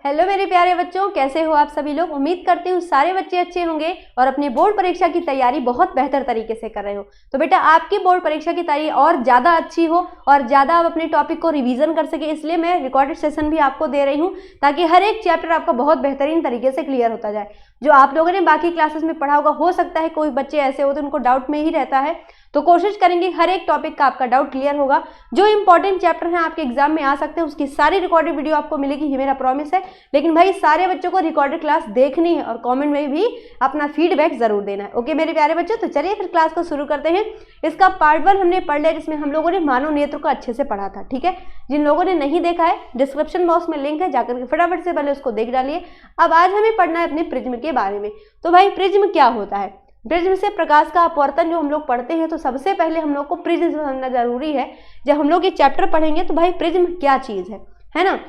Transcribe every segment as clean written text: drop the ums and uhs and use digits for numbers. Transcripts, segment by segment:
Hello मेरे प्यारे बच्चों, कैसे हो आप सभी लोग। उम्मीद करती हूँ सारे बच्चे अच्छे होंगे और अपनी बोर्ड परीक्षा की तैयारी बहुत बेहतर तरीके से कर रहे हो। तो बेटा आपकी बोर्ड परीक्षा की तैयारी और ज़्यादा अच्छी हो और ज़्यादा आप अपने टॉपिक को रिवीजन कर सके, इसलिए मैं रिकॉर्डेड सेशन भी आपको दे रही हूँ ताकि हर एक चैप्टर आपका बहुत बेहतरीन तरीके से क्लियर होता जाए। जो आप लोगों ने बाकी क्लासेस में पढ़ा होगा, हो सकता है कोई बच्चे ऐसे होते हैं उनको डाउट में ही रहता है, तो कोशिश करेंगे हर एक टॉपिक का आपका डाउट क्लियर होगा। जो इंपॉर्टेंट चैप्टर हैं आपके एग्जाम में आ सकते हैं उसकी सारी रिकॉर्डेड वीडियो आपको मिलेगी, ये मेरा प्रॉमिस है। लेकिन भाई सारे बच्चों को रिकॉर्डेड क्लास देखनी है और कमेंट में भी अपना फीडबैक जरूर देना है। ओके मेरे प्यारे बच्चों, तो चलिए फिर क्लास को शुरू करते हैं। इसका पार्ट 1 हमने पढ़ लिया जिसमें हम लोगों ने मानव नेत्र को अच्छे से पढ़ा था। ठीक है, जिन लोगों ने नहीं देखा है डिस्क्रिप्शन बॉक्स में लिंक है, जाकर के फटाफट से पहले उसको देख डालिए। अब आज हमें पढ़ना है अपने प्रिज्म के बारे में। तो भाई प्रिज्म क्या होता है? प्रिज्म से प्रकाश का अपवर्तन जो हम लोग पढ़ते हैं, तो सबसे पहले हम लोग को प्रिज्म समझना जरूरी है। जब हम लोग ये चैप्टर पढ़ेंगे तो भाई प्रिज्म क्या चीज है ना।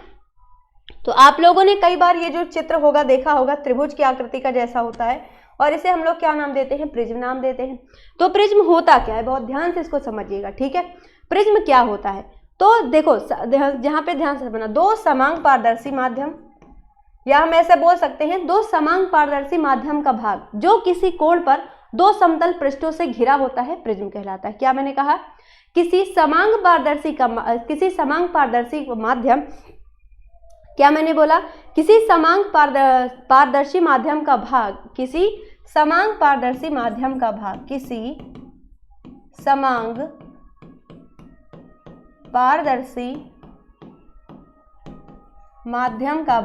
तो आप लोगों ने कई बार ये जो चित्र होगा देखा होगा, त्रिभुज की आकृति का जैसा होता है और इसे हम लोग क्या नाम देते हैं? प्रिज्म नाम देते हैं। तो प्रिज्म होता क्या है, बहुत ध्यान से इसको समझिएगा। ठीक है, प्रिज्म क्या होता है? तो देखो जहाँ पे ध्यान से समझना, दो समान पारदर्शी माध्यम, या हम ऐसे बोल सकते हैं दो समान पारदर्शी माध्यम का भाग जो किसी कोण पर दो समतल पृष्ठों से घिरा होता है, प्रिज्म कहलाता है। क्या मैंने कहा? किसी समान पारदर्शी माध्यम, क्या मैंने बोला? किसी समान पारदर्शी माध्यम का भाग, किसी समान पारदर्शी माध्यम का भाग, किसी समान पारदर्शी माध्यम का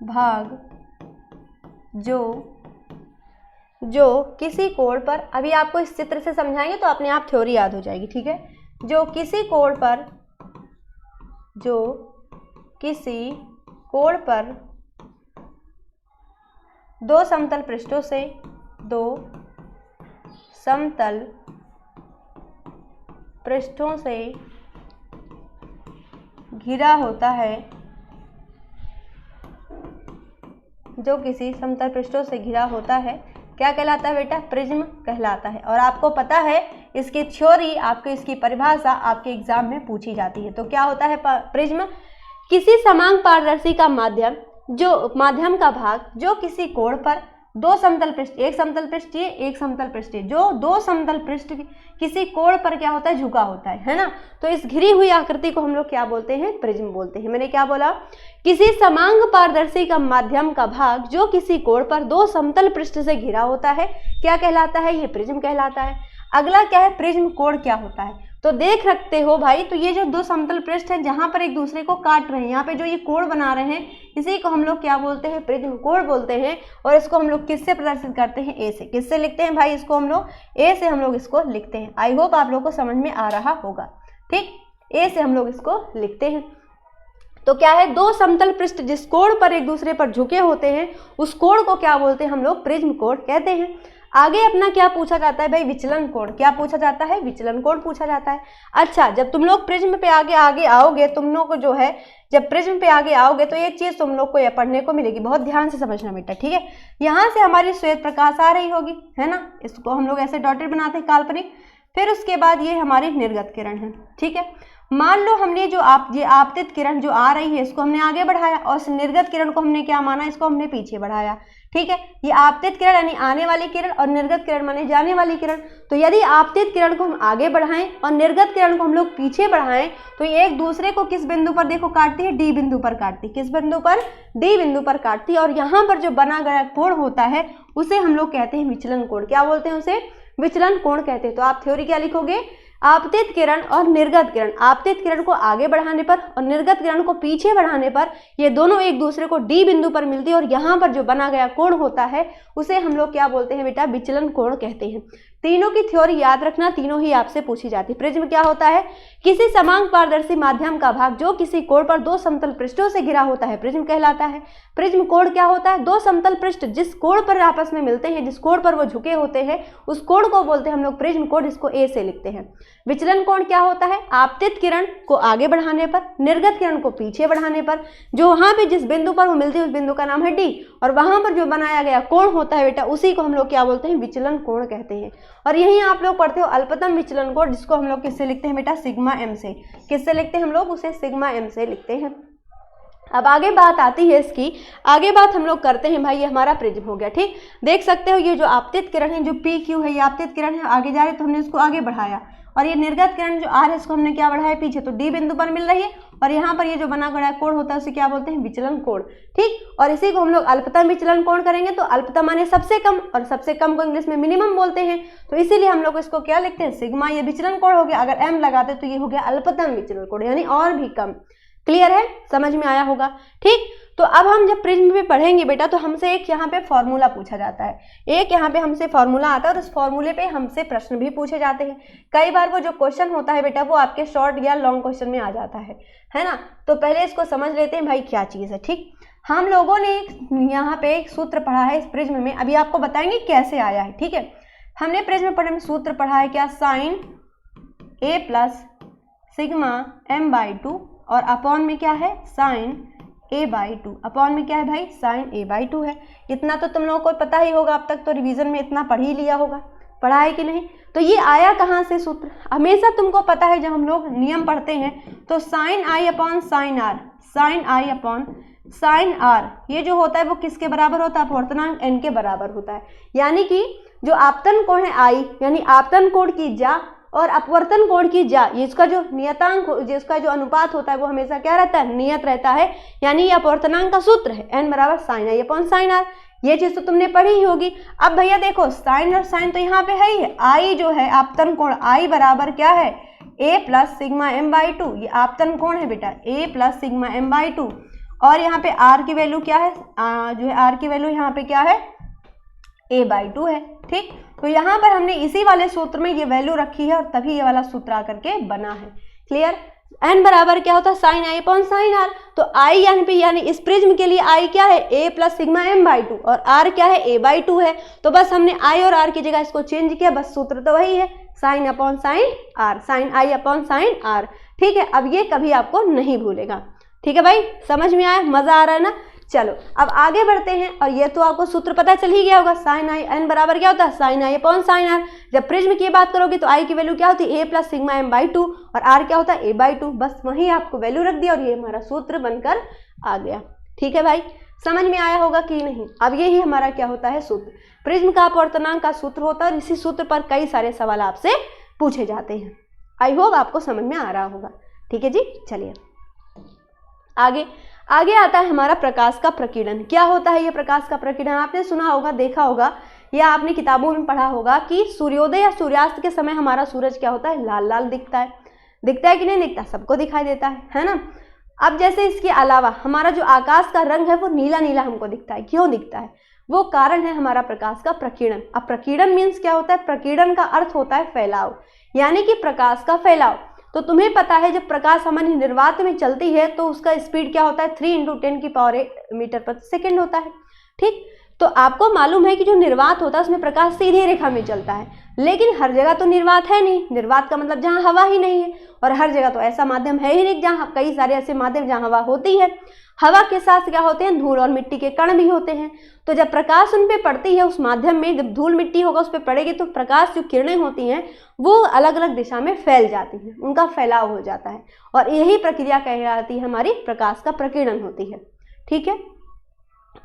भाग, जो किसी कोण पर, अभी आपको इस चित्र से समझाएंगे तो अपने आप थ्योरी याद हो जाएगी। ठीक है, जो किसी कोण पर दो समतल पृष्ठों से घिरा होता है, जो किसी समतल पृष्ठों से घिरा होता है, क्या कहलाता है बेटा? प्रिज्म कहलाता है। और आपको पता है इसकी थ्योरी, आपको इसकी परिभाषा आपके एग्जाम में पूछी जाती है। तो क्या होता है प्रिज्म? किसी समान पारदर्शी का माध्यम का भाग जो किसी कोण पर दो समतल पृष्ठ, एक समतल पृष्ठ ये, एक समतल पृष्ठ ये, जो दो समतल पृष्ठ किसी कोण पर क्या होता है? झुका होता है ना। तो इस घिरी हुई आकृति को हम लोग क्या बोलते हैं? प्रिज्म बोलते हैं। मैंने क्या बोला? किसी समान पारदर्शी का माध्यम का भाग जो किसी कोण पर दो समतल पृष्ठ से घिरा होता है, क्या कहलाता है? ये प्रिज्म कहलाता है। अगला क्या है? प्रिज्म कोण क्या होता है? तो देख रखते हो भाई, तो ये जो दो समतल पृष्ठ हैं जहां पर एक दूसरे को काट रहे हैं, यहाँ पे जो ये कोण बना रहे हैं, इसी को हम लोग क्या बोलते हैं? प्रिज्म कोण बोलते हैं। और इसको हम लोग किससे प्रदर्शित करते हैं? ए से। किससे लिखते हैं भाई? इसको हम लोग ए से हम लोग इसको लिखते हैं। आई होप आप लोग को समझ में आ रहा होगा। ठीक, ए से हम लोग इसको लिखते हैं। तो क्या है? दो समतल पृष्ठ जिस कोण पर एक दूसरे पर झुके होते हैं, उस कोण को क्या बोलते हैं? हम लोग प्रिज्म कोण कहते हैं। आगे अपना क्या पूछा जाता है भाई? विचलन कोण। क्या पूछा जाता है? विचलन कोण पूछा जाता है। अच्छा, जब तुम लोग प्रिज्म पे आगे आओगे, तुम लोग को जो है जब प्रिज्म पे आगे आओगे तो एक चीज तुम लोग को पढ़ने को मिलेगी, बहुत ध्यान से समझना बेटा। ठीक है, यहाँ से हमारी श्वेत प्रकाश आ रही होगी, है ना। इसको हम लोग ऐसे डॉटेड बनाते हैं, काल्पनिक। फिर उसके बाद ये हमारी निर्गत किरण है। ठीक है, मान लो हमने जो ये आपतित किरण जो आ रही है इसको हमने आगे बढ़ाया और निर्गत किरण को हमने क्या माना? इसको हमने पीछे बढ़ाया। ठीक है, ये आपतित किरण यानी आने वाली किरण और निर्गत किरण माने जाने वाली किरण। तो यदि आपतित किरण को हम आगे बढ़ाएं और निर्गत किरण को हम लोग पीछे बढ़ाएं तो ये एक दूसरे को किस बिंदु पर देखो काटती है? डी बिंदु पर काटती। किस बिंदु पर? डी बिंदु पर काटती। और यहाँ पर जो बना गया कोण होता है उसे हम लोग कहते हैं विचलन कोण। क्या बोलते हैं उसे? विचलन कोण कहते हैं। तो आप थ्योरी क्या लिखोगे? आपतित किरण और निर्गत किरण, आपतित किरण को आगे बढ़ाने पर और निर्गत किरण को पीछे बढ़ाने पर ये दोनों एक दूसरे को डी बिंदु पर मिलती है और यहाँ पर जो बना गया कोण होता है उसे हम लोग क्या बोलते हैं बेटा? विचलन कोण कहते हैं। तीनों की थ्योरी याद रखना, तीनों ही आपसे पूछी जाती है। प्रिज्म क्या होता है? किसी समान पारदर्शी माध्यम का भाग जो किसी कोण पर दो समतल पृष्ठों से घिरा होता है, प्रिज्म कहलाता है। प्रिज्म कोण क्या होता है? दो समतल पृष्ठ जिस कोण पर आपस में मिलते हैं, जिस कोण पर वो झुके होते हैं, उस कोण को बोलते हैं हम लोग प्रिज्म कोण, इसको ए से लिखते हैं। विचलन कोण क्या होता है? आपतित किरण को आगे बढ़ाने पर, निर्गत किरण को पीछे बढ़ाने पर, जो वहां पे जिस बिंदु पर वो मिलती है उस बिंदु का नाम है डी, और वहां पर जो बनाया गया कोण होता है बेटा, उसी को हम लोग क्या बोलते हैं, विचलन कोण कहते हैं। और यहीं आप लोग पढ़ते हो अल्पतम विचलन कोण, जिसको हम लोग किससे लिखते हैं बेटा, सिग्मा एम से। किससे लिखते हैं हम लोग, उसे सिग्मा एम से लिखते हैं। अब आगे बात आती है इसकी, आगे बात हम लोग करते हैं भाई, ये हमारा प्रिज्म हो गया, ठीक। देख सकते हो ये जो आपतित किरण है, जो पी क्यू है, ये आपतित किरण है, आगे जा रही है तो हमने इसको आगे बढ़ाया, और ये निर्गत किरण जो आर है इसको हमने क्या बढ़ाया, पीछे, तो डी बिंदु पर मिल रही है। और यहाँ पर ये जो बना गया कोण होता है उसे क्या बोलते हैं, विचलन कोण, ठीक। और इसी को हम लोग अल्पतम विचलन कोण करेंगे, तो अल्पतम माने सबसे कम, और सबसे कम को इंग्लिश में मिनिमम बोलते हैं, तो इसीलिए हम लोग इसको क्या लिखते हैं, सिग्मा। ये विचलन कोण हो गया, अगर एम लगाते तो ये हो गया अल्पतम विचलन कोण, यानी और भी कम। क्लियर है, समझ में आया होगा, ठीक। तो अब हम जब प्रिज्म पे पढ़ेंगे बेटा, तो हमसे एक यहाँ पे फॉर्मूला पूछा जाता है, एक यहाँ पे हमसे फॉर्मूला आता है, और उस फॉर्मूले पे हमसे प्रश्न भी पूछे जाते हैं। कई बार वो जो क्वेश्चन होता है बेटा, वो आपके शॉर्ट या लॉन्ग क्वेश्चन में आ जाता है ना। तो पहले इसको समझ लेते हैं भाई क्या चीज़ है, ठीक। हम लोगों ने यहाँ पे एक सूत्र पढ़ा है इस प्रिज्म में, अभी आपको बताएंगे कैसे आया है, ठीक है। हमने प्रिज्म पढ़ने में सूत्र पढ़ा है क्या, sine A plus sigma M by two, और अपॉन में क्या है, sine A by two. Upon में क्या है भाई, साइन ए बाई टू है। इतना तो तुम लोगों को पता ही होगा, अब तक तो रिवीजन में इतना पढ़ ही लिया होगा, पढ़ा है कि नहीं। तो ये आया कहाँ से सूत्र, हमेशा तुमको पता है जब हम लोग नियम पढ़ते हैं तो sine I upon sine R, sine I upon sine R, ये जो होता है वो किसके बराबर होता है, अपवर्तनांक एन के बराबर होता है। यानी कि जो आपतन कोण है आई, यानी आपतन कोण की जा और अपवर्तन कोण की जा, इसका जो नियतांक, जिसका जो अनुपात होता है वो हमेशा क्या रहता है, नियत रहता है। यानी ये अपवर्तनांक का सूत्र है, एन बराबर sine I upon sine R. ये चीज तो तुमने पढ़ी ही होगी। अब भैया देखो साइन और साइन तो यहाँ पे है ही है, आई जो है आपतन कोण, आई बराबर क्या है, A plus sigma M by two. ये आपतन कोण है बेटा, A plus sigma M by two. और यहाँ पे आर की वैल्यू क्या है, जो है आर की वैल्यू यहाँ पे क्या है, ए बाई टू है, ठीक। तो यहाँ पर हमने इसी वाले सूत्र में ये वैल्यू रखी है, और तभी ये वाला सूत्र आकर के बना है। क्लियर। एन बराबर क्या होता है, sine I upon sine R. तो आई यहाँ पे, यानी इस प्रिज्म के लिए आई क्या है, A plus sigma M by two, और आर क्या है, ए बाई टू है। तो बस हमने आई और आर की जगह इसको चेंज किया, बस सूत्र तो वही है, sine upon sine R, sine I upon sine R, ठीक है। अब ये कभी आपको नहीं भूलेगा, ठीक है भाई, समझ में आया, मजा आ रहा है ना। चलो अब आगे बढ़ते हैं, और ये तो आपको सूत्र पता चल ही गया होगा, साइन आई एन बराबर क्या होता है, sine I upon sine R. जब प्रिज्म की बात करोगे तो आई की वैल्यू क्या होती है, A plus sigma M by two, और आर क्या होता है, ए बाई टू। बस वहीं आपको वैल्यू रख दिया और ये हमारा सूत्र बनकर आ गया, ठीक है भाई, समझ में आया होगा कि नहीं। अब यही हमारा क्या होता है, सूत्र, प्रिज्म का अपवर्तनांक का सूत्र होता है, और इसी सूत्र पर कई सारे सवाल आपसे पूछे जाते हैं। आई होप आपको समझ में आ रहा होगा, ठीक है जी। चलिए आगे आता है हमारा प्रकाश का प्रकीर्णन। क्या होता है ये प्रकाश का प्रकीर्णन, आपने सुना होगा, देखा होगा, या आपने किताबों में पढ़ा होगा कि सूर्योदय या सूर्यास्त के समय हमारा सूरज क्या होता है, लाल लाल दिखता है। दिखता है कि नहीं दिखता, सबको दिखाई देता है ना। अब जैसे इसके अलावा हमारा जो आकाश का रंग है वो नीला नीला हमको दिखता है, क्यों दिखता है, वो कारण है हमारा प्रकाश का प्रकीर्णन। अब प्रकीर्णन मीन्स क्या होता है, प्रकीर्णन का अर्थ होता है फैलाव, यानी कि प्रकाश का फैलाव। तो तुम्हें पता है जब प्रकाश हमारी निर्वात में चलती है तो उसका स्पीड क्या होता है, 3 × 10⁸ मीटर प्रति सेकेंड होता है, ठीक। तो आपको मालूम है कि जो निर्वात होता है उसमें प्रकाश सीधी रेखा में चलता है, लेकिन हर जगह तो निर्वात है नहीं। निर्वात का मतलब जहाँ हवा ही नहीं है, और हर जगह तो ऐसा माध्यम है ही नहीं जहाँ, कई सारे ऐसे माध्यम जहाँ हवा होती है। हवा के साथ क्या होते हैं, धूल और मिट्टी के कण भी होते हैं। तो जब प्रकाश उन पे पड़ती है उस माध्यम में, जब धूल मिट्टी होगा उस पर पड़ेगी तो प्रकाश जो किरणें होती हैं वो अलग अलग दिशा में फैल जाती हैं, उनका फैलाव हो जाता है, और यही प्रक्रिया कहलाती है हमारी प्रकाश का प्रकीर्णन होती है, ठीक है।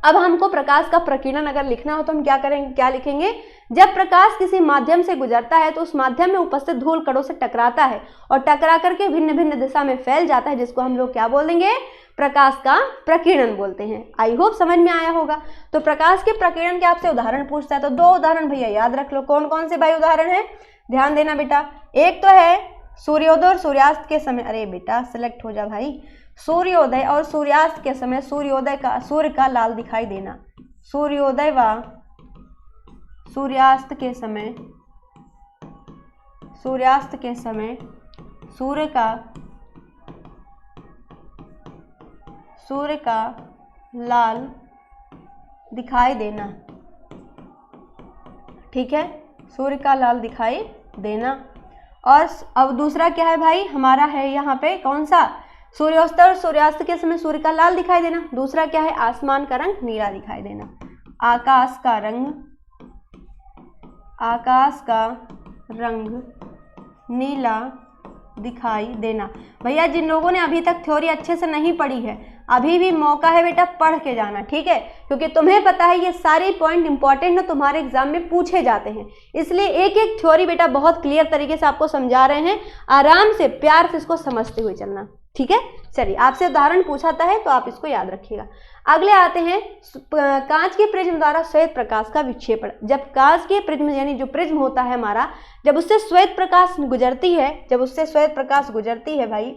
अब हमको प्रकाश का प्रकीर्णन अगर लिखना हो तो हम क्या करेंगे, क्या लिखेंगे, जब प्रकाश किसी माध्यम से गुजरता है तो उस माध्यम में उपस्थित धूल कणों से टकराता है और टकरा करके भिन्न भिन्न दिशा में फैल जाता है, जिसको हम लोग क्या बोल देंगे, प्रकाश का प्रकीर्णन बोलते हैं। आई होप समझ में आया होगा। तो प्रकाश के प्रकीर्णन के आपसे उदाहरण पूछता है, तो 2 उदाहरण भैया याद रख लो। कौन कौन से भाई उदाहरण है, ध्यान देना बेटा। एक तो है सूर्योदय और सूर्यास्त के समय, अरे बेटा सिलेक्ट हो जा भाई, सूर्योदय और सूर्यास्त के समय सूर्योदय का, सूर्य का लाल दिखाई देना। सूर्योदय व सूर्यास्त के समय, सूर्यास्त के समय सूर्य का लाल दिखाई देना, ठीक है, सूर्य का लाल दिखाई देना। और अब दूसरा क्या है भाई, हमारा है यहाँ पे कौन सा, सूर्योदय और सूर्यास्त के समय सूर्य का लाल दिखाई देना। दूसरा क्या है, आसमान का रंग नीला दिखाई देना। आकाश का रंग नीला दिखाई देना। भैया जिन लोगों ने अभी तक थ्योरी अच्छे से नहीं पढ़ी है, अभी भी मौका है बेटा पढ़ के जाना, ठीक है, क्योंकि तुम्हें पता है ये सारे पॉइंट इंपॉर्टेंट है, तुम्हारे एग्जाम में पूछे जाते हैं, इसलिए एक एक थ्योरी बेटा बहुत क्लियर तरीके से आपको समझा रहे हैं। आराम से प्यार से इसको समझते हुए चलना, ठीक है। चलिए, आपसे उदाहरण पूछाता है तो आप इसको याद रखिएगा। अगले आते हैं कांच के प्रिज्म द्वारा श्वेत प्रकाश का विक्षेपण। जब कांच के प्रिज्म यानी जो प्रिज्म होता है हमारा, जब उससे श्वेत प्रकाश गुजरती है, भाई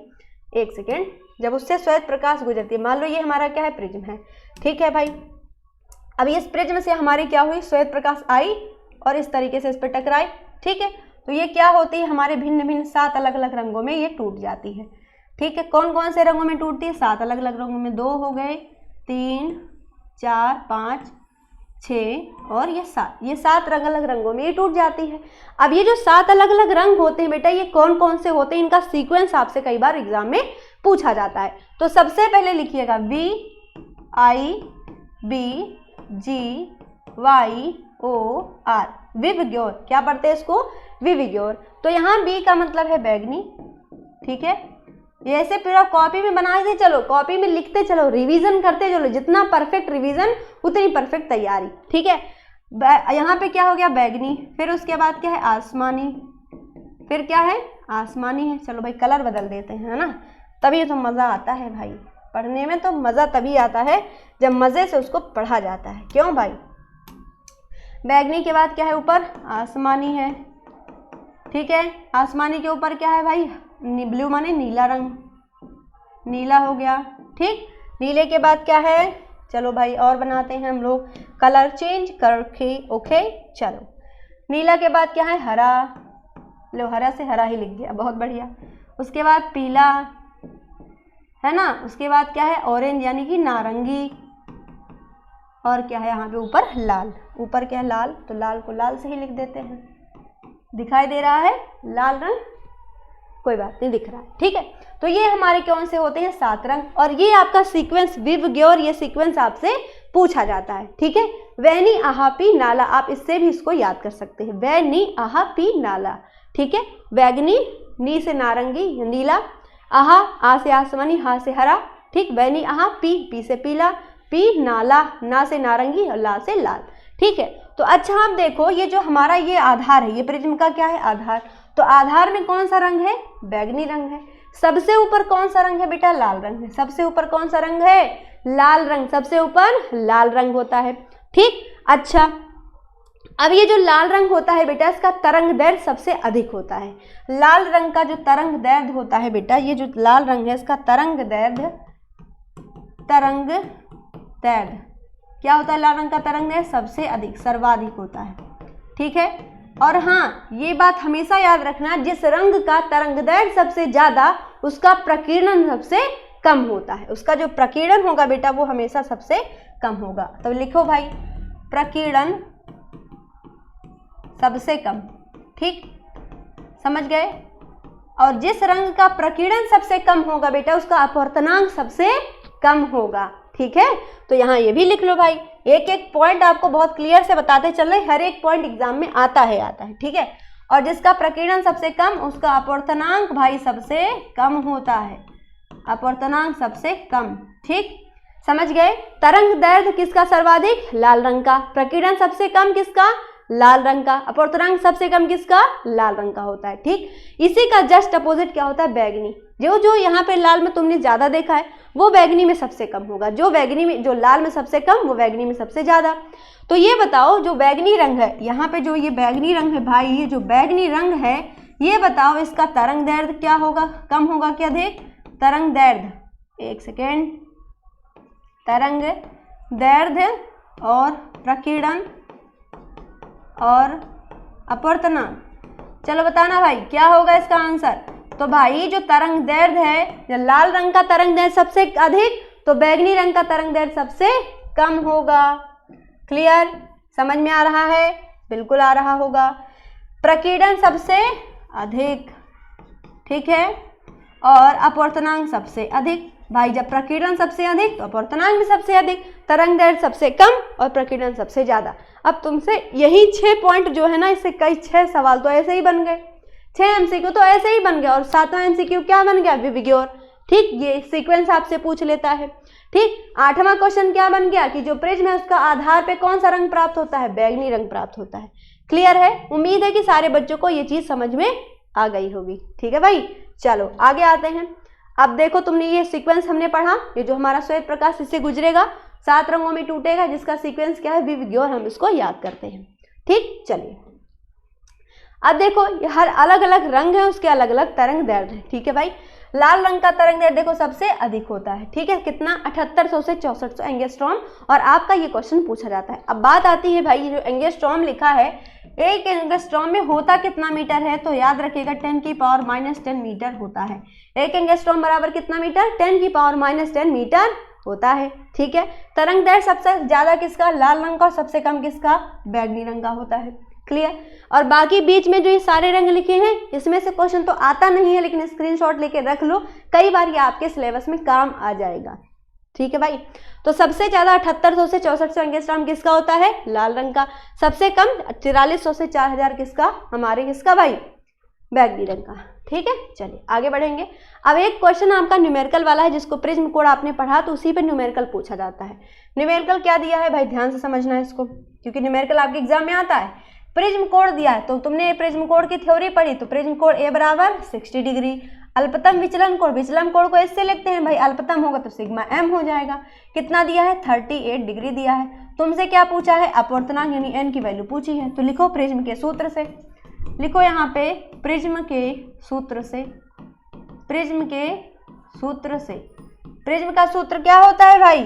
एक सेकेंड, जब उससे श्वेत प्रकाश गुजरती है, मान लो ये हमारा क्या है, प्रिज्म है, ठीक है भाई। अब इस प्रिज्म से हमारी क्या हुई, श्वेत प्रकाश आई और इस तरीके से इस पर टकराई, ठीक है। तो ये क्या होती है, हमारे भिन्न भिन्न 7 अलग अलग रंगों में ये टूट जाती है, ठीक है। कौन कौन से रंगों में टूटती है, 7 अलग अलग रंगों में, 2 हो गए, 3, 4, 5, 6 और ये 7, ये 7 अलग अलग रंगों में ये टूट जाती है। अब ये जो 7 अलग अलग रंग होते हैं बेटा, ये कौन कौन से होते हैं, इनका सीक्वेंस आपसे कई बार एग्जाम में पूछा जाता है। तो सबसे पहले लिखिएगा VIBGYOR, विवग्योर। क्या पढ़ते हैं इसको, विवग्योर। तो यहाँ बी का मतलब है बैगनी, ठीक है। ये ऐसे पूरा कॉपी में बनाते चलो, कॉपी में लिखते चलो, रिवीजन करते चलो, जितना परफेक्ट रिवीजन उतनी परफेक्ट तैयारी, ठीक है। यहाँ पे क्या हो गया, बैगनी, फिर उसके बाद क्या है, आसमानी, फिर क्या है, आसमानी है। चलो भाई कलर बदल देते हैं, है ना, तभी तो मज़ा आता है भाई पढ़ने में। तो मज़ा तभी आता है जब मज़े से उसको पढ़ा जाता है, क्यों भाई। बैगनी के बाद क्या है, ऊपर आसमानी है, ठीक है। आसमानी के ऊपर क्या है भाई, ब्लू माने नीला रंग, नीला हो गया, ठीक। नीले के बाद क्या है, चलो भाई और बनाते हैं हम लोग, कलर चेंज करके, ओके। चलो नीला के बाद क्या है, हरा, लो हरा से हरा ही लिख दिया, बहुत बढ़िया। उसके बाद पीला, है ना। उसके बाद क्या है, ऑरेंज यानी कि नारंगी, और क्या है यहाँ पे ऊपर, लाल। ऊपर क्या है, लाल, तो लाल को लाल से ही लिख देते हैं। दिखाई दे रहा है लाल रंग, कोई बात नहीं, दिख रहा है, ठीक है। तो ये हमारे कौन से होते हैं, 7 रंग। और ये आपका सीक्वेंस विवग्योर, ये सीक्वेंस आपसे पूछा जाता है, ठीक है। वैनी आहा पी नाला, आप इससे भी इसको याद कर सकते हैं, वैनी आहा पी नाला, ठीक है। बैगनी, नी से नारंगी नीला, आहा आ से आसमानी, हा से हरा, ठीक। वैनी आहा पी से पीला, पी नाला, ना से नारंगी और ला से लाल, ठीक है। तो अच्छा आप देखो, ये जो हमारा ये आधार है, ये प्रिज्म का क्या है, आधार। तो आधार में कौन सा रंग है, बैगनी रंग है। सबसे ऊपर कौन सा रंग है बेटा, लाल रंग है। सबसे ऊपर कौन सा रंग है, लाल रंग, सबसे ऊपर लाल रंग होता है, ठीक। अच्छा अब ये जो लाल रंग होता है बेटा, इसका तरंग दैर्ध्य सबसे अधिक होता है। लाल रंग का जो तरंग दैर्ध्य होता है बेटा, ये जो लाल रंग है इसका तरंग दैर्ध्य क्या होता है, लाल रंग का तरंग दैर्ध्य सबसे अधिक, सर्वाधिक होता है, ठीक है। और हाँ ये बात हमेशा याद रखना, जिस रंग का तरंग दैर्ध्य सबसे ज्यादा, उसका प्रकीर्णन सबसे कम होता है। उसका जो प्रकीर्णन होगा बेटा वो हमेशा सबसे कम होगा। तो लिखो भाई, प्रकीर्णन सबसे कम, ठीक, समझ गए। और जिस रंग का प्रकीर्णन सबसे कम होगा बेटा, उसका अपवर्तनांक सबसे कम होगा, ठीक है। तो यहाँ ये भी लिख लो भाई, एक एक पॉइंट आपको बहुत क्लियर से बताते चल रहे, हर एक पॉइंट एग्जाम में आता है, ठीक है। और जिसका प्रकीर्णन सबसे कम, उसका अपवर्तनांक भाई सबसे कम होता है, अपवर्तनांक सबसे कम, ठीक, समझ गए। तरंग दैर्ध्य किसका सर्वाधिक, लाल रंग का। प्रकीर्णन सबसे कम किसका, लाल रंग का। अपवर्तनांक सबसे कम किसका, लाल रंग का होता है, ठीक। इसी का जस्ट अपोजिट क्या होता है, बैगनी। जो यहाँ पे लाल में तुमने ज्यादा देखा है, वो बैगनी में सबसे कम होगा। जो लाल में सबसे कम, वो बैगनी में सबसे ज्यादा। तो ये बताओ, जो बैगनी रंग है, यहाँ पे जो ये बैगनी रंग है भाई, ये जो बैगनी रंग है, ये बताओ इसका तरंग दैर्ध्य क्या होगा, कम होगा क्या, अधिक। तरंग दैर्ध्य, एक सेकेंड, तरंग दैर्ध्य और प्रकीर्णन और अपवर्तनांक, चलो बताना भाई क्या होगा इसका आंसर। तो भाई जो तरंग दैर्ध्य है, जो लाल रंग का तरंग दैर्ध्य सबसे अधिक, तो बैगनी रंग का तरंग दैर्ध्य सबसे कम होगा। क्लियर, समझ में आ रहा है, बिल्कुल आ रहा होगा। प्रकीर्णन सबसे अधिक, ठीक है। और अपवर्तनांक सबसे अधिक। भाई जब प्रकीर्णन सबसे अधिक तो अपवर्तनांक भी सबसे अधिक, तरंग दैर्ध्य सबसे कम और प्रकीर्णन सबसे ज़्यादा। अब तुमसे यही 6 पॉइंट जो है ना, इससे कई 6 सवाल तो ऐसे ही बन गए, 6 MCQ तो ऐसे ही बन गए, और 7वां MCQ क्या बन गया, विविग्योर। ठीक, ये सीक्वेंस आपसे पूछ लेता है। ठीक, 8वां क्वेश्चन क्या बन गया कि जो प्रिज्म है उसका आधार पे कौन सा रंग प्राप्त होता है, बैगनी रंग प्राप्त होता है। क्लियर है? उम्मीद है कि सारे बच्चों को ये चीज समझ में आ गई होगी। ठीक है भाई, चलो आगे आते हैं। अब देखो, तुमने ये सीक्वेंस हमने पढ़ा, ये जो हमारा श्वेत प्रकाश इससे गुजरेगा 7 रंगों में टूटेगा, जिसका सीक्वेंस क्या है, विविग्योर, हम इसको याद करते हैं। ठीक, चलिए अब देखो, ये हर अलग अलग रंग है, उसके अलग अलग तरंग दैर्ध्य है। ठीक है भाई, लाल रंग का तरंग दैर्ध्य देखो सबसे अधिक होता है। ठीक है, कितना, 7800 से 6400 एंगस्ट्रॉम, और आपका ये क्वेश्चन पूछा जाता है। अब बात आती है भाई, ये जो एंगस्ट्रॉम लिखा है, एक एंगस्ट्रॉम में होता कितना मीटर है, तो याद रखिएगा 10⁻⁻10 मीटर होता है। एक एंगस्ट्रॉम बराबर कितना मीटर, 10⁻⁻10 मीटर होता है। ठीक है, तरंग दैर्ध्य सबसे ज्यादा किसका, लाल रंग का, और सबसे कम किसका, बैगनी रंग का होता है। क्लियर? और बाकी बीच में जो ये सारे रंग लिखे हैं, इसमें से क्वेश्चन तो आता नहीं है, लेकिन स्क्रीनशॉट लेके रख लो, कई बार ये आपके सिलेबस में काम आ जाएगा। ठीक है भाई, तो सबसे ज्यादा 7800 से 6400 एंगस्ट्रॉम किसका होता है, लाल रंग का। सबसे कम 4300 से 4000 किसका, हमारे किसका भाई, बैगनी रंग का। ठीक है, चलिए आगे बढ़ेंगे। अब एक क्वेश्चन आपका न्यूमेरिकल वाला है, जिसको प्रिज्म कोड आपने पढ़ा, तो उसी पे न्यूमेरिकल पूछा जाता है। न्यूमेरिकल क्या दिया है भाई, ध्यान से समझना है इसको, क्योंकि न्यूमेरिकल आपके एग्जाम में आता है। प्रिज्म कोण दिया है, तो तुमने प्रिज्म कोण की थ्योरी पढ़ी, तो प्रिज्म कोण ए बराबर 60 डिग्री। अल्पतम विचलन कोण, विचलन कोण को इससे लिखते हैं भाई, अल्पतम होगा तो सिग्मा m हो जाएगा। कितना दिया है, 38 डिग्री दिया है। तुमसे क्या पूछा है, अपवर्तनांक यानी n की वैल्यू पूछी है, तो लिखो प्रिज्म के सूत्र से, लिखो यहाँ पे प्रिज्म के सूत्र से, प्रिज्म के सूत्र से। प्रिज्म का सूत्र क्या होता है भाई,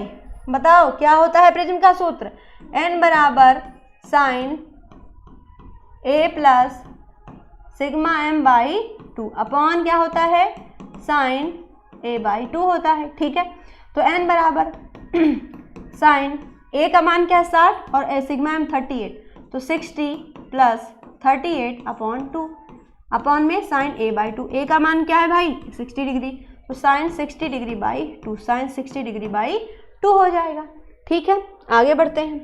बताओ क्या होता है प्रिज्म का सूत्र, n बराबर sine a plus sigma m by 2 upon क्या होता है, साइन a बाई 2 होता है। ठीक है, तो n बराबर साइन a का मान क्या है 60 और सिग्मा m 38, तो 60 प्लस 38 अपॉन 2, अपॉन में साइन a बाई 2, a का मान क्या है भाई 60 डिग्री, तो sine 60 degree by 2, sine 60 degree by 2 हो जाएगा। ठीक है, आगे बढ़ते हैं,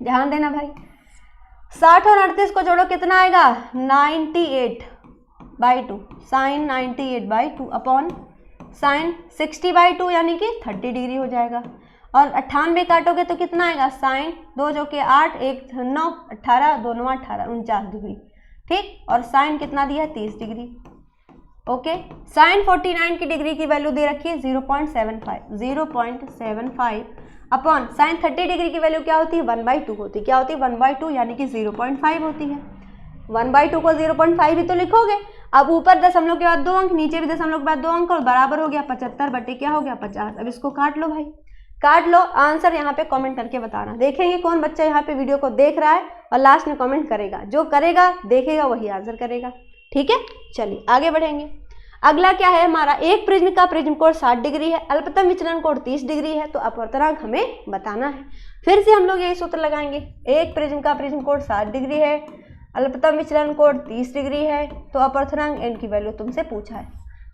ध्यान देना भाई। 60 और 38 को जोड़ो, कितना आएगा 98 by 2, sine 98 by 2 upon sine 60 by 2 यानी कि 30 डिग्री हो जाएगा। और 98 काटोगे तो कितना आएगा, साइन 2 जो कि 8 1 9 18 2 9 18 49 डिग्री। ठीक, और साइन कितना दिया है 30 डिग्री। ओके, साइन 49 की डिग्री की वैल्यू दे रखी है 0.75 अपॉन साइन 30 डिग्री की वैल्यू क्या होती है 1/2 होती है। क्या होती है 1/2 यानी कि 0.5 होती है। 1/2 को 0.5 ही तो लिखोगे। अब ऊपर दशमलव के बाद 2 अंक, नीचे भी दशमलव के बाद 2 अंक, और बराबर हो गया 75 बटे क्या हो गया 50। अब इसको काट लो भाई, काट लो। आंसर यहाँ पे कमेंट करके बताना, देखेंगे कौन बच्चा यहाँ पे वीडियो को देख रहा है और लास्ट में कमेंट करेगा। जो करेगा देखेगा वही आंसर करेगा। ठीक है, चलिए आगे बढ़ेंगे। अगला क्या है हमारा, एक प्रिज्म का प्रिज्म कोण 60 डिग्री है, अल्पतम विचलन कोण 30 डिग्री है, तो अपवर्तनांक हमें बताना है। फिर से हम लोग यही सूत्र लगाएंगे, एक प्रिज्म का प्रिज्म कोण 60 डिग्री है, अल्पतम विचलन कोण 30 डिग्री है, तो अपवर्तनांक n की वैल्यू तुमसे पूछा है।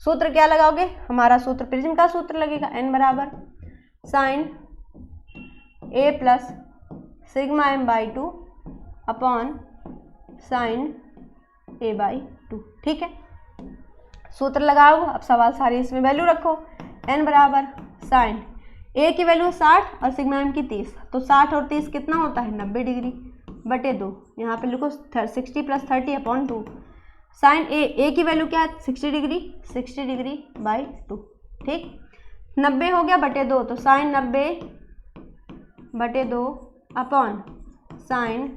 सूत्र क्या लगाओगे, हमारा सूत्र प्रिज्म का सूत्र लगेगा, n बराबर sine a plus sigma m by 2 upon sine a by 2। ठीक है, सूत्र लगाओ। अब सवाल सारी इसमें वैल्यू रखो, n बराबर साइन a की वैल्यू 60 और सिग्मा m की 30, तो 60 और 30 कितना होता है 90 डिग्री बटे 2। यहाँ पे लिखो 60 प्लस 30 अपॉन 2। साइन a की वैल्यू क्या है 60 डिग्री बाई 2। ठीक, 90 हो गया बटे 2, तो साइन 90 बटे 2 अपॉन साइन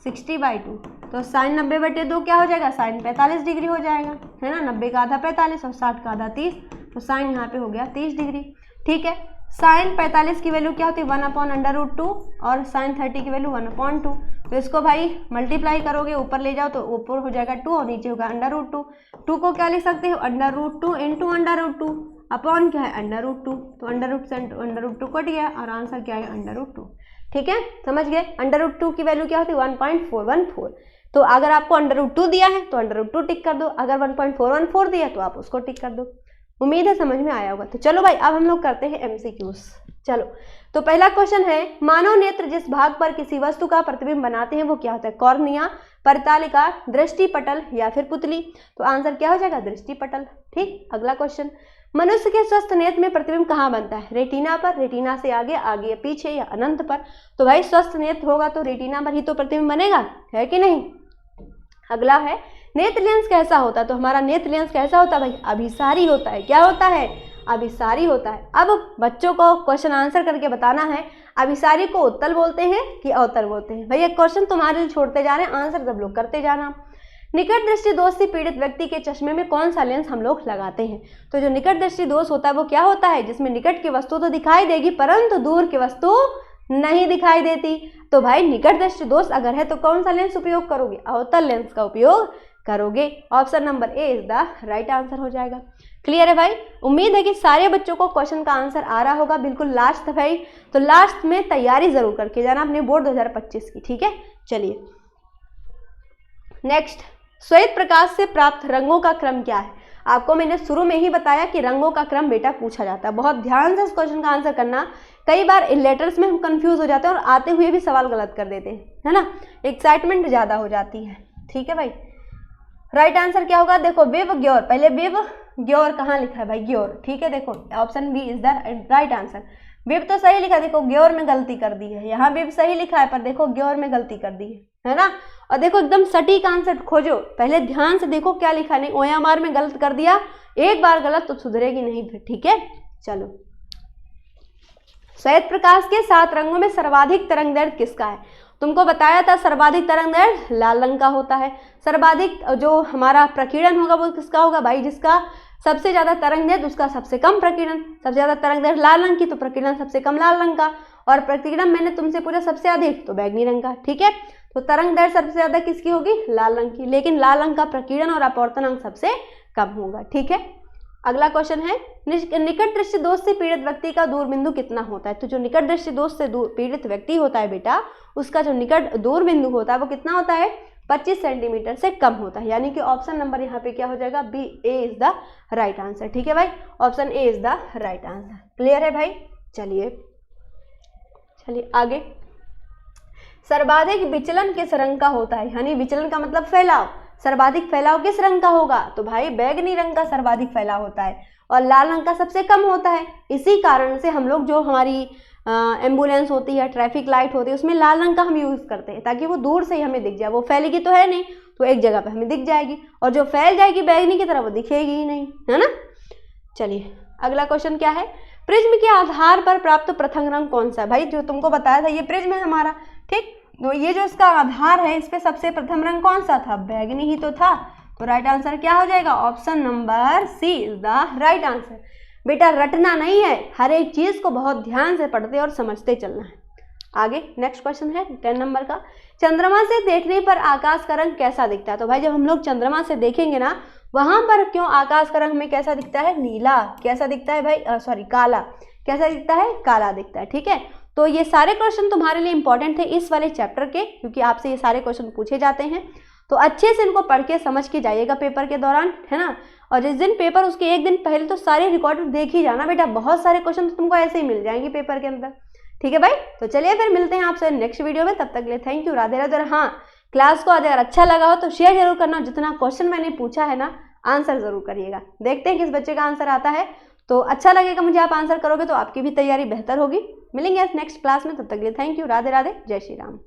60 बाई 2, तो साइन 90 बटे 2 क्या हो जाएगा साइन 45 डिग्री हो जाएगा, है ना। 90 का आधा 45 और 60 का आधा 30, तो साइन यहाँ पे हो गया 30 डिग्री। ठीक है, साइन 45 की वैल्यू क्या होती है 1/√2 और साइन 30 की वैल्यू 1/2। तो इसको भाई मल्टीप्लाई करोगे, ऊपर ले जाओ तो ऊपर हो जाएगा 2 और नीचे होगा √2। 2 को क्या लिख सकते हो √2 इंटू √2 अपॉन क्या है √2, तो √2 से √2 कट गया और आंसर क्या है √2। ठीक है, समझ गए। √2 की वैल्यू क्या होती है 1.414। तो अगर आपको √2 दिया है तो √2 टिक कर दो, अगर 1.414 दिया तो आप उसको टिक कर दो। उम्मीद है समझ में आया होगा। तो चलो भाई अब हम लोग करते हैं MCQs। चलो, तो पहला क्वेश्चन है, मानव नेत्र जिस भाग पर किसी वस्तु का प्रतिबिंब बनाते हैं वो क्या होता है? कॉर्निया, परितालिका, दृष्टिपटल या फिर पुतली? तो आंसर क्या हो जाएगा? दृष्टिपटल। ठीक, अगला क्वेश्चन, मनुष्य के स्वस्थ नेत्र में प्रतिबिंब कहाँ बनता है? रेटिना पर, रेटिना से आगे, आगे या पीछे या अनंत पर? तो भाई स्वस्थ नेत्र होगा तो रेटिना पर ही तो प्रतिबिंब बनेगा, है कि नहीं? अगला है, नेत्र लेंस कैसा होता है? तो हमारा नेत्र लेंस कैसा होता है भाई? अभिसारी होता है। क्या होता है? अभिसारी होता है। अब बच्चों को क्वेश्चन आंसर करके बताना है, अभिसारी को उत्तल बोलते हैं कि अवतल बोलते हैं? भैया क्वेश्चन तुम्हारे लिए छोड़ते जा रहे हैं, आंसर सब लोग करते जाना। निकट दृष्टि दोष से पीड़ित व्यक्ति के चश्मे में कौन सा लेंस हम लोग लगाते हैं? तो जो निकट दृष्टि दोष होता है वो क्या होता है? जिसमें निकट की वस्तु तो दिखाई देगी परंतु दूर की वस्तु नहीं दिखाई देती। तो भाई निकट दृष्टि दोष अगर है तो कौन सा लेंस उपयोग करोगे? अवतल लेंस का उपयोग करोगे। Option number A is the right answer हो जाएगा। क्लियर है भाई? उम्मीद है कि सारे बच्चों को क्वेश्चन का आंसर आ रहा होगा। बिल्कुल लास्ट भाई, तो लास्ट में तैयारी जरूर करके जाना अपने बोर्ड 2025 की। ठीक है, चलिए नेक्स्ट, श्वेत प्रकाश से प्राप्त रंगों का क्रम क्या है? आपको मैंने शुरू में ही बताया कि रंगों का क्रम बेटा पूछा जाता है। बहुत ध्यान से इस क्वेश्चन का आंसर करना। कई बार लेटर्स में हम कंफ्यूज हो जाते हैं और आते हुए भी सवाल गलत कर देते हैं, है ना, एक्साइटमेंट ज़्यादा हो जाती है। ठीक है भाई, राइट आंसर क्या होगा? देखो विव ग्योर, पहले विव ग्योर कहाँ लिखा है भाई? ग्योर। ठीक है, देखो option B is the right answer. विव तो सही लिखा है, देखो ग्योर में गलती कर दी है। यहाँ विव सही लिखा है पर देखो ग्योर में गलती कर दी है ना। और देखो एकदम सटीक आंसर खोजो, पहले ध्यान से देखो क्या लिखा, नहीं OMR में गलत कर दिया, एक बार गलत तो सुधरेगी नहीं फिर। ठीक है, चलो, श्वेत प्रकाश के 7 रंगों में सर्वाधिक तरंगदैर्घ्य किसका है? तुमको बताया था सर्वाधिक तरंगदैर्घ्य लाल रंग का होता है। सर्वाधिक जो हमारा प्रकीर्णन होगा वो किसका होगा भाई? जिसका सबसे ज्यादा तरंगदैर्घ्य उसका सबसे कम प्रकीर्णन। सबसे ज्यादा तरंगदैर्घ्य लाल रंग की तो प्रकीर्णन सबसे कम लाल रंग का, और प्रकीर्णन मैंने तुमसे पूछा सबसे अधिक तो बैगनी रंग का। ठीक है, तो तरंगदैर्घ्य सबसे ज्यादा किसकी होगी? लाल रंग की, लेकिन लाल रंग का प्रकीर्णन और अपवर्तन अंग सबसे कम होगा। ठीक है, अगला क्वेश्चन है, निकट दृष्टि दोष से पीड़ित व्यक्ति का दूर बिंदु कितना होता है? तो जो निकट दृष्टि दोष से पीड़ित व्यक्ति होता है बेटा, उसका जो निकट दूर बिंदु होता है वो कितना होता है? 25 सेंटीमीटर से कम होता है। यानी कि ऑप्शन नंबर यहाँ पे क्या हो जाएगा? B, A is the right answer. ठीक है भाई, option A is the right answer. Clear है भाई? चलिए आगे, सर्वाधिक विचलन किस रंग का होता है? यानी विचलन का मतलब फैलाव, सर्वाधिक फैलाव किस रंग का होगा? तो भाई बैगनी रंग का सर्वाधिक फैलाव होता है और लाल रंग का सबसे कम होता है। इसी कारण से हम लोग जो हमारी एम्बुलेंस होती है, ट्रैफिक लाइट होती है, उसमें लाल रंग का हम यूज़ करते हैं ताकि वो दूर से ही हमें दिख जाए। वो फैलेगी तो है नहीं, तो एक जगह पे हमें दिख जाएगी, और जो फैल जाएगी बैगनी की तरह वो दिखेगी ही नहीं, है ना। चलिए अगला क्वेश्चन क्या है, प्रिज्म के आधार पर प्राप्त प्रथम रंग कौन सा है? भाई जो तुमको बताया था ये प्रिज्म है हमारा, ठीक। तो ये जो इसका आधार है, इस पे सबसे प्रथम रंग कौन सा था? बैगनी ही तो था। तो राइट आंसर क्या हो जाएगा? Option number C is the right answer. बेटा रटना नहीं है, हर एक चीज को बहुत ध्यान से पढ़ते और समझते चलना है। आगे नेक्स्ट क्वेश्चन है 10 नंबर का, चंद्रमा से देखने पर आकाश का रंग कैसा दिखता है? तो भाई जब हम लोग चंद्रमा से देखेंगे ना, वहां पर क्यों आकाश का रंग हमें कैसा दिखता है? नीला। कैसा दिखता है भाई? सॉरी काला। कैसा दिखता है? काला दिखता है, ठीक है। तो ये सारे क्वेश्चन तुम्हारे लिए इंपॉर्टेंट थे इस वाले चैप्टर के, क्योंकि आपसे ये सारे क्वेश्चन पूछे जाते हैं। तो अच्छे से इनको पढ़ के समझ के जाइएगा पेपर के दौरान, है ना। और जिस दिन पेपर उसके एक दिन पहले तो सारे रिकॉर्ड देख ही जाना बेटा, बहुत सारे क्वेश्चन तो तुमको ऐसे ही मिल जाएंगे पेपर के अंदर, ठीक है भाई। तो चलिए फिर मिलते हैं आपसे नेक्स्ट वीडियो में, तब तक के लिए थैंक यू, राधे राधे। हाँ, क्लास को अगर अच्छा लगा हो तो शेयर जरूर करना, जितना क्वेश्चन मैंने पूछा है ना आंसर जरूर करिएगा। देखते हैं किस बच्चे का आंसर आता है, तो अच्छा लगेगा मुझे, आप आंसर करोगे तो आपकी भी तैयारी बेहतर होगी। मिलेंगे नेक्स्ट क्लास में, तब तक के लिए थैंक यू, राधे राधे, जय श्री राम।